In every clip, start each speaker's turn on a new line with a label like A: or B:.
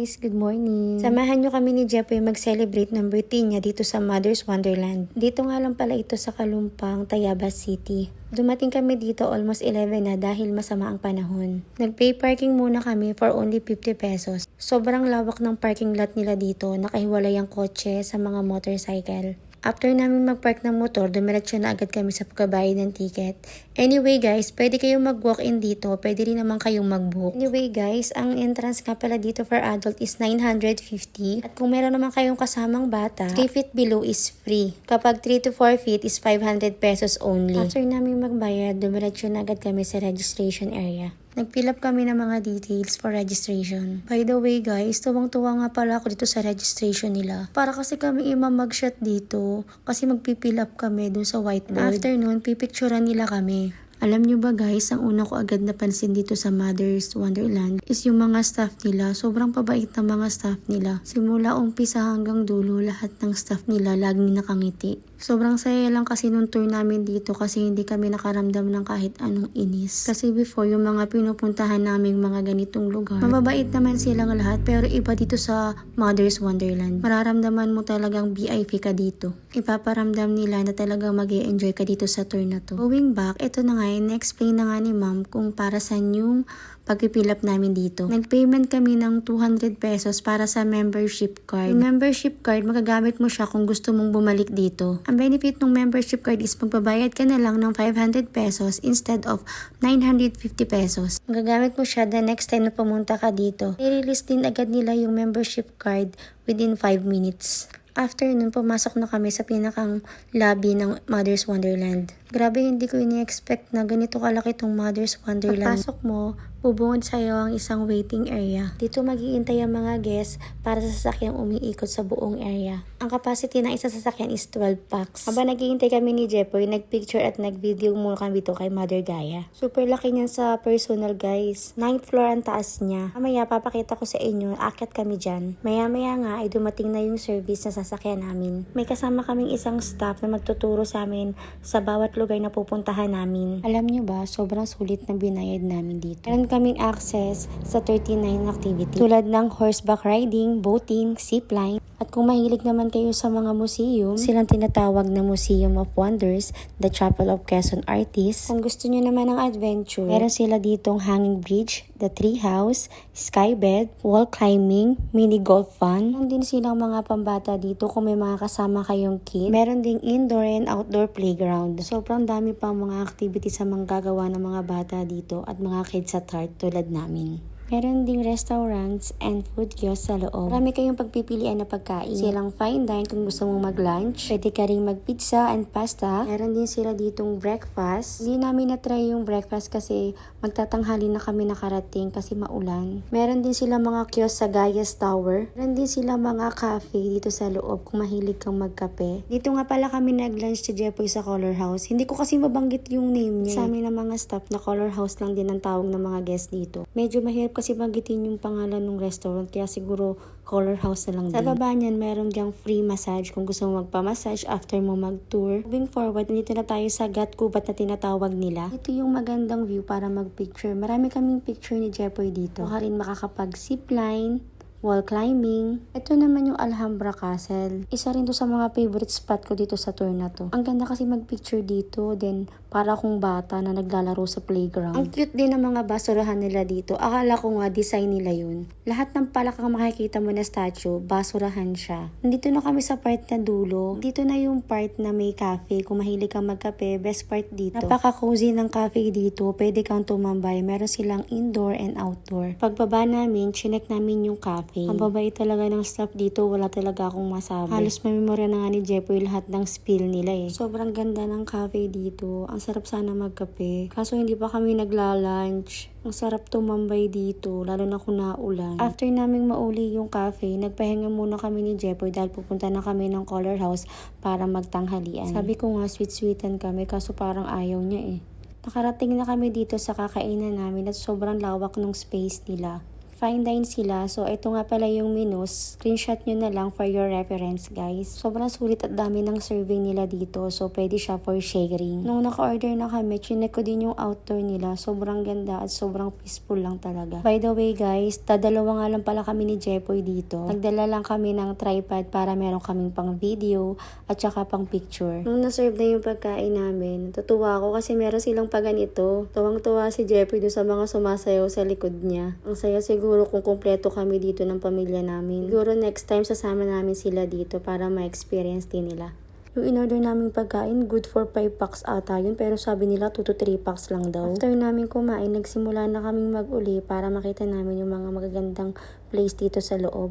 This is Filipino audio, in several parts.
A: guys! Good morning! Samahan nyo kami ni Jepoy mag-celebrate ng birthday niya dito sa Mother's Wonderland. Dito nga lang pala ito sa Kalumpang, Tayabas City. Dumating kami dito almost 11 na dahil masama ang panahon. Nag-pay parking muna kami for only 50 pesos. Sobrang lawak ng parking lot nila dito, nakahiwalay ang kotse sa mga motorcycle. After namin mag-park ng motor, dumiretso na agad kami sa pagkabayad ng ticket. Anyway guys, pwede kayong mag-walk-in dito, pwede rin naman kayong mag-book. Anyway guys, ang entrance nga pala dito for adult is 950. At kung meron naman kayong kasamang bata, 3 feet below is free. Kapag 3 to 4 feet is 500 pesos only. After namin magbayad, dumiretso na agad kami sa registration area. Nag-fill up kami ng mga details for registration. By the way guys, tuwang-tuwa nga pala ako dito sa registration nila. Para kasi kami mag-shot dito kasi mag-fill up kami dun sa whiteboard. After nun, pipicturean nila kami. Alam nyo ba guys, ang una ko agad napansin dito sa Mother's Wonderland is yung mga staff nila. Sobrang pabait ng mga staff nila. Simula umpisa hanggang dulo, lahat ng staff nila laging nakangiti. Sobrang saya lang kasi nung tour namin dito kasi hindi kami nakaramdam ng kahit anong inis. Kasi before, yung mga pinupuntahan naming mga ganitong lugar, mababait naman silang lahat pero iba dito sa Mother's Wonderland. Mararamdaman mo talagang VIP ka dito. Ipaparamdam nila na talagang mag-e-enjoy ka dito sa tour na to. Going back, ito na nga, na-explain na nga ni ma'am kung para saan yung pag-fill up namin dito. Nag-payment kami ng 200 pesos para sa membership card. Yung membership card, magagamit mo siya kung gusto mong bumalik dito. Ang benefit ng membership card is magbabayad ka na lang ng 500 pesos instead of 950 pesos. Magagamit mo siya the next time na pumunta ka dito. I-release din agad nila yung membership card within 5 minutes. After nun, pumasok na kami sa pinakang lobby ng Mother's Wonderland. Grabe, hindi ko ini-expect na ganito kalaki tong Mother's Wonderland. Pagpasok mo, bubungod sa'yo ang isang waiting area. Dito mag-iintay ang mga guests para sa sasakyang umiikot sa buong area. Ang capacity ng isang sasakyan is 12 packs. Habang nag-iintay kami ni Jepoy, nag-picture at nag-video muna kami dito kay Mother Gaia. Super laki niyan sa personal guys. 9th floor ang taas niya. Mamaya papakita ko sa inyo, akyat kami dyan. Maya-maya nga ay dumating na yung service na sasakyan namin. May kasama kaming isang staff na magtuturo sa amin sa bawat lugar na pupuntahan namin. Alam nyo ba, sobrang sulit na binayad namin dito. Meron kaming access sa 39 activity tulad ng horseback riding, boating, zipline. At kung mahilig naman kayo sa mga museum, silang tinatawag na Museum of Wonders, the Chapel of Quezon Artists. Kung gusto nyo naman ng adventure, meron sila ditong hanging bridge, the tree house, skybed, wall climbing, mini golf fun. Meron din silang mga pambata dito kung may mga kasama kayong kid. Meron ding indoor and outdoor playground. Sobrang dami pang mga activities sa mga gagawa ng mga bata dito at mga kids at heart tulad namin. Meron ding restaurants and food kiosk sa loob. Marami kayong pagpipilian na pagkain. Silang fine dine kung gusto mong mag-lunch. Pwede ka ring mag-pizza and pasta. Meron din sila ditong breakfast. Hindi namin na-try yung breakfast kasi magtatanghali na kami nakarating kasi maulan. Meron din sila mga kiosk sa Gaia's Tower. Meron din sila mga cafe dito sa loob kung mahilig kang magkape. Dito nga pala kami nag-lunch sa Jepoy sa Color House. Hindi ko kasi mabanggit yung name niya. Sa amin ng mga staff na Color House lang din ang tawag ng mga guests dito. Medyo mahirap kasi banggitin yung pangalan ng restaurant kaya siguro Color House na lang din. Sa baba niyan, meron diyang free massage kung gusto mo magpa-massage after mo mag-tour. Moving forward, nandito na tayo sa Gat Kubat na tinatawag nila. Ito yung magandang view para mag-picture. Marami kaming picture ni Jepoy dito. Baka rin makakapag-zipline, wall climbing. Ito naman yung Alhambra Castle. Isa rin to sa mga favorite spot ko dito sa tour na to. Ang ganda kasi mag-picture dito, then para akong bata na naglalaro sa playground. Ang cute din ng mga basurahan nila dito. Akala ko nga design nila yun. Lahat ng palakang makikita mo na statue, basurahan siya. Nandito na kami sa part na dulo. Dito na yung part na may cafe. Kung mahilig kang magkape, best part dito. Napaka-cozy ng cafe dito. Pwede kang tumambay. Meron silang indoor and outdoor. Pagbaba namin, chinek namin yung cafe. Ang babait talaga ng staff dito, wala talaga akong masabi. Halos mamemorya na nga ni Jepoy lahat ng spill nila eh. Sobrang ganda ng cafe dito. Ang sarap sana magkape. Kaso hindi pa kami nagla-lunch. Ang sarap tumambay dito, lalo na kung naulan. After naming mauli yung cafe, nagpahinga muna kami ni Jepoy dahil pupunta na kami ng Color House para magtanghalian. Sabi ko nga sweet-sweetan kami kaso parang ayaw niya eh. Nakarating na kami dito sa kakainan namin at sobrang lawak ng space nila. Fine dine sila. So, ito nga pala yung menus. Screenshot nyo na lang for your reference, guys. Sobrang sulit at dami ng serving nila dito. So, pwede siya for sharing. Nung naka-order na kami, chinek ko din yung outdoor nila. Sobrang ganda at sobrang peaceful lang talaga. By the way, guys, dadalawa nga lang pala kami ni Jepoy dito. Nagdala lang kami ng tripod para meron kaming pang video at saka pang picture. Nung na-serve na yung pagkain namin, natutuwa ako kasi meron silang paganito. Tuwang-tuwa si Jepoy doon sa mga sumasayaw sa likod niya. Ang saya siguro kung kumpleto kami dito ng pamilya namin. Siguro next time sasama namin sila dito para ma-experience din nila. Yung in-order naming pagkain, good for 5 packs ata yun, pero sabi nila 2 to 3 packs lang daw. After namin kumain, nagsimula na kaming mag-uli para makita namin yung mga magagandang place dito sa loob.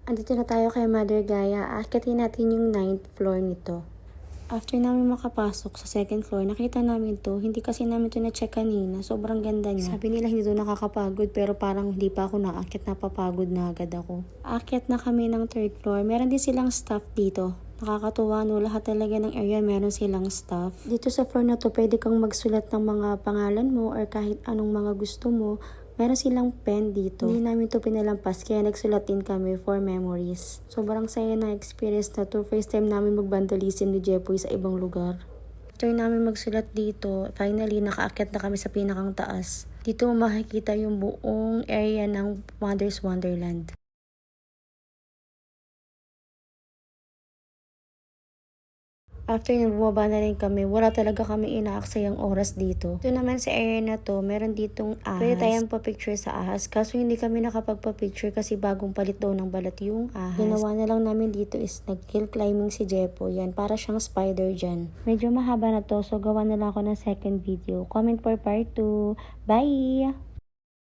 A: Andito na tayo kay Mother Gaia. Akitin natin yung 9th floor nito. After namin makapasok sa 2nd floor, nakita namin to. Hindi kasi namin to na-check kanina. Sobrang ganda niya. Sabi nila hindi to nakakapagod pero parang hindi pa ako naakit, napapagod na agad ako. Akit na kami ng 3rd floor. Meron din silang staff dito. Nakakatuwa no, lahat talaga ng area meron silang staff. Dito sa floor na to, pwede kang magsulat ng mga pangalan mo or kahit anong mga gusto mo. Meron silang pen dito. Hindi namin to pinalampas kaya nagsulat din kami for memories. Sobrang saya na experience na to. First time namin mag-vandalism ni Jepoy sa ibang lugar. After namin magsulat dito, finally nakaakyat na kami sa pinakang taas. Dito makikita yung buong area ng Mother's Wonderland. After nang bumaba na rin kami, wala talaga kami inaaksayang oras dito. Ito naman sa area na to, meron ditong ahas. Pwede tayong pa-picture sa ahas. Kaso hindi kami nakapagpa-picture kasi bagong palit daw ng balat yung ahas. Ginawa na lang namin dito is nag-hill climbing si Jepo. Yan, para siyang spider dyan. Medyo mahaba na to, so gawa na lang ako ng second video. Comment for part 2. Bye!